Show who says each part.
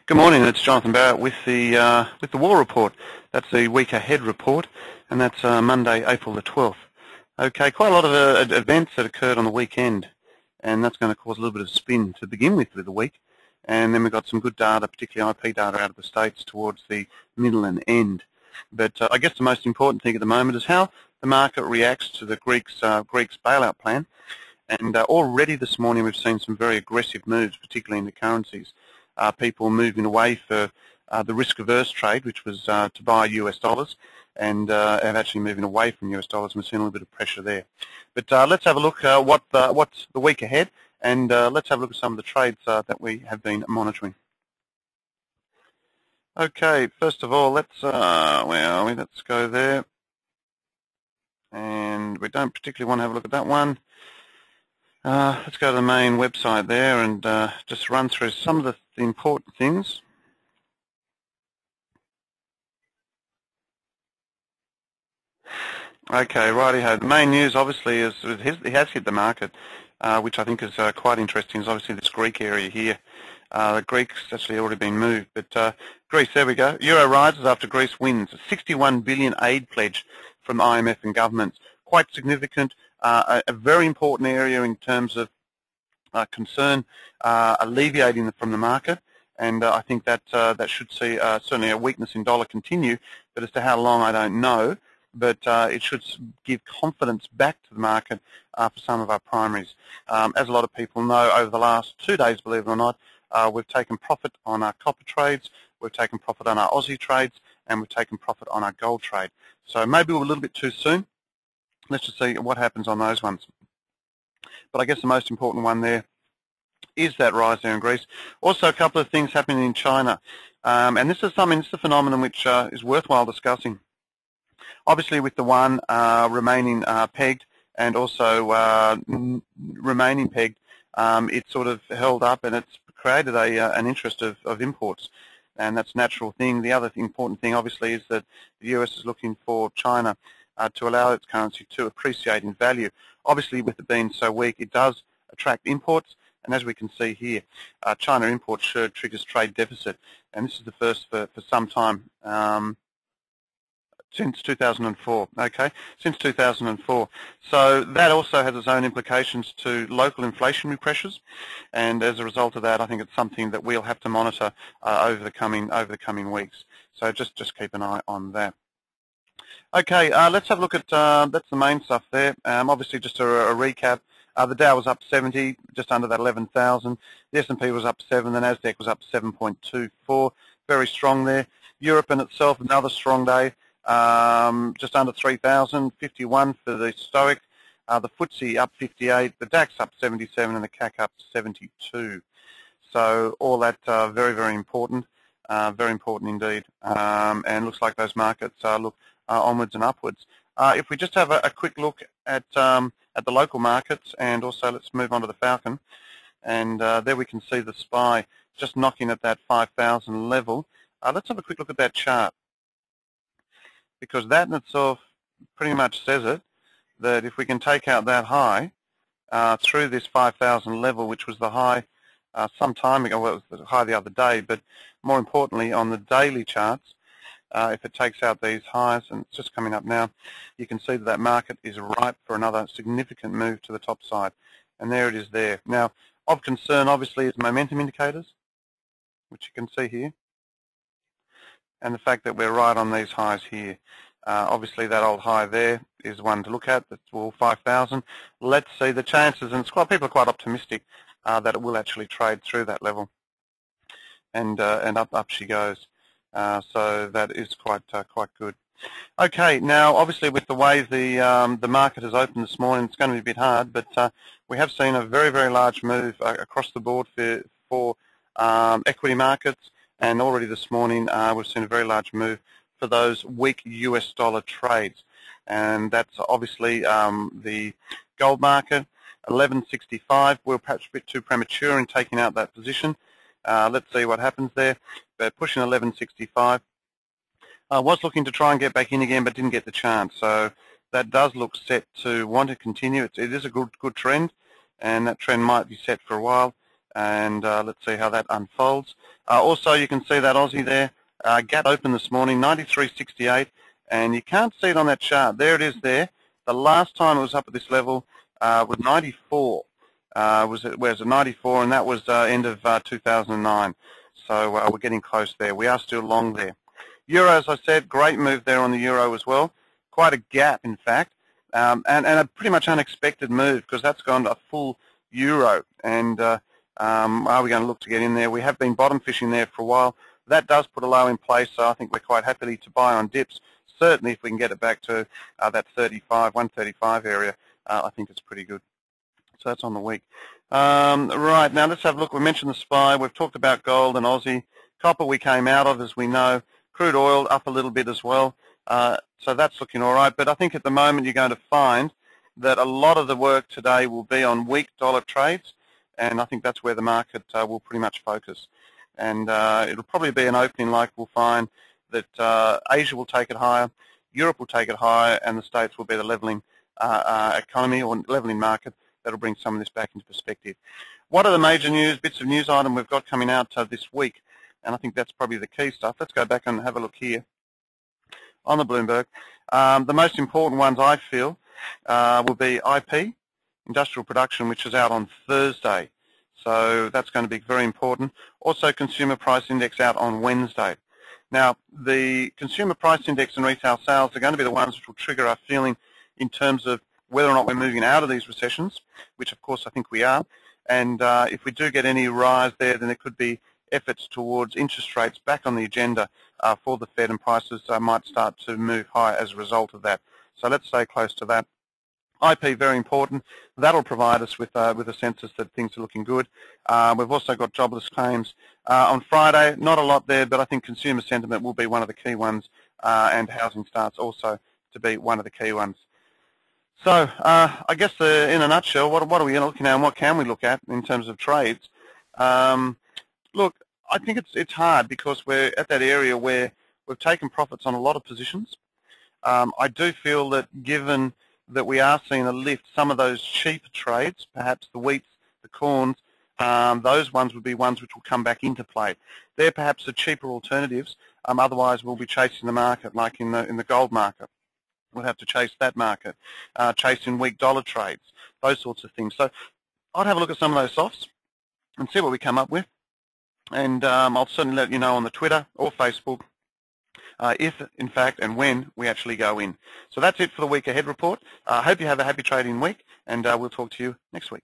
Speaker 1: Good morning, it's Jonathan Barratt with the War Report. That's the week ahead report, and that's Monday, April the 12th. Okay, quite a lot of events that occurred on the weekend, and that's going to cause a little bit of spin to begin with the week. And then we've got some good data, particularly IP data out of the States towards the middle and end. But I guess the most important thing at the moment is how the market reacts to the Greeks' bailout plan. And already this morning we've seen some very aggressive moves, particularly in the currencies. People moving away for the risk-averse trade, which was to buy US dollars, and actually moving away from US dollars. We're seeing a little bit of pressure there. But let's have a look at what's the week ahead, and let's have a look at some of the trades that we have been monitoring. Okay, first of all, let's where are we? Let's go there, and we don't particularly want to have a look at that one. Let's go to the main website there and just run through some of the important things. Okay, righty-ho. The main news, obviously, is he has hit the market, which I think is quite interesting. Is obviously this Greek area here. The Greeks actually already been moved, but Greece, there we go. Euro rises after Greece wins. A 61 billion aid pledge from IMF and governments. Quite significant. A very important area in terms of concern, alleviating from the market, and I think that that should see certainly a weakness in dollar continue, but as to how long I don't know, but it should give confidence back to the market for some of our primaries. As a lot of people know, over the last 2 days, believe it or not, we've taken profit on our copper trades, we've taken profit on our Aussie trades, and we've taken profit on our gold trade. So maybe we're a little bit too soon. Let's just see what happens on those ones. But I guess the most important one there is that rise there in Greece. Also, a couple of things happening in China. And this is a phenomenon which is worthwhile discussing. Obviously, with the yuan remaining pegged and also remaining pegged, it's sort of held up and it's created an interest of imports. And that's a natural thing. The other important thing, obviously, is that the US is looking for China to allow its currency to appreciate in value. Obviously, with it being so weak, it does attract imports, and as we can see here, China import sure triggers trade deficit, and this is the first for some time, since 2004, okay, since 2004. So that also has its own implications to local inflationary pressures, and as a result of that, I think it's something that we'll have to monitor over the coming weeks. So just keep an eye on that. Okay, let's have a look at, that's the main stuff there. Obviously, just a recap, the Dow was up 70, just under that 11,000. The S&P was up 7, the Nasdaq was up 7.24, very strong there. Europe in itself, another strong day, just under 3,000, 51 for the Stoic. The FTSE up 58, the DAX up 77, and the CAC up 72. So all that very, very important indeed. And looks like those markets look onwards and upwards. If we just have a quick look at the local markets, and also let's move on to the Falcon, and there we can see the SPY just knocking at that 5,000 level. Let's have a quick look at that chart, because that in itself pretty much says it, that if we can take out that high through this 5,000 level, which was the high some time ago, well, it was the high the other day, but more importantly on the daily charts, if it takes out these highs, and it's just coming up now, you can see that that market is ripe for another significant move to the top side. And there it is there. Now, of concern, obviously, is momentum indicators, which you can see here, and the fact that we're right on these highs here. Obviously, that old high there is one to look at. That's all 5,000. Let's see the chances, and people are quite optimistic that it will actually trade through that level, and up she goes. So that is quite good. Okay, now obviously with the way the market has opened this morning, it's going to be a bit hard, but we have seen a very, very large move across the board for equity markets, and already this morning we've seen a very large move for those weak US dollar trades, and that's obviously the gold market, 1165. We're perhaps a bit too premature in taking out that position. Let's see what happens there. But pushing 1165. Was looking to try and get back in again, but didn't get the chance. So that does look set to want to continue. It is a good trend, and that trend might be set for a while. and let's see how that unfolds. Also, you can see that Aussie there, gap open this morning, 93.68, and you can't see it on that chart. There it is there. The last time it was up at this level was 94. Where's it 94, and that was end of 2009. So we're getting close there. We are still long there. Euro, as I said, great move there on the euro as well. Quite a gap, in fact, and a pretty much unexpected move because that's gone to a full euro. And are we going to look to get in there? We have been bottom fishing there for a while. That does put a low in place, so I think we're quite happy to buy on dips. Certainly, if we can get it back to that 135 area, I think it's pretty good. So that's on the week. Right, now let's have a look. We mentioned the SPY. We've talked about gold and Aussie. Copper we came out of, as we know. Crude oil up a little bit as well. So that's looking all right. But I think at the moment you're going to find that a lot of the work today will be on weak dollar trades, and I think that's where the market will pretty much focus. And it'll probably be an opening like we'll find that Asia will take it higher, Europe will take it higher, and the States will be the leveling economy or leveling market that'll bring some of this back into perspective. What are the major bits of news item we've got coming out this week? And I think that's probably the key stuff. Let's go back and have a look here on the Bloomberg. The most important ones, I feel, will be IP, industrial production, which is out on Thursday. So that's going to be very important. Also, consumer price index out on Wednesday. Now, the consumer price index and retail sales are going to be the ones which will trigger our feeling in terms of whether or not we're moving out of these recessions, which of course I think we are. And if we do get any rise there, then there could be efforts towards interest rates back on the agenda for the Fed, and prices might start to move higher as a result of that. So let's stay close to that. IP, very important. That'll provide us with a census that things are looking good. We've also got jobless claims on Friday. Not a lot there, but I think consumer sentiment will be one of the key ones, and housing starts also to be one of the key ones. So I guess in a nutshell, what are we looking at, and what can we look at in terms of trades? Look, I think it's hard because we're at that area where we've taken profits on a lot of positions. I do feel that given that we are seeing a lift, some of those cheaper trades, perhaps the wheats, the corns, those ones would be ones which will come back into play. They're perhaps the cheaper alternatives. Otherwise, we'll be chasing the market, like in the gold market. We'll have to chase that market, chasing weak dollar trades, those sorts of things. So I'd have a look at some of those softs and see what we come up with. And I'll certainly let you know on the Twitter or Facebook if, in fact, and when we actually go in. So that's it for the week ahead report. I hope you have a happy trading week, and we'll talk to you next week.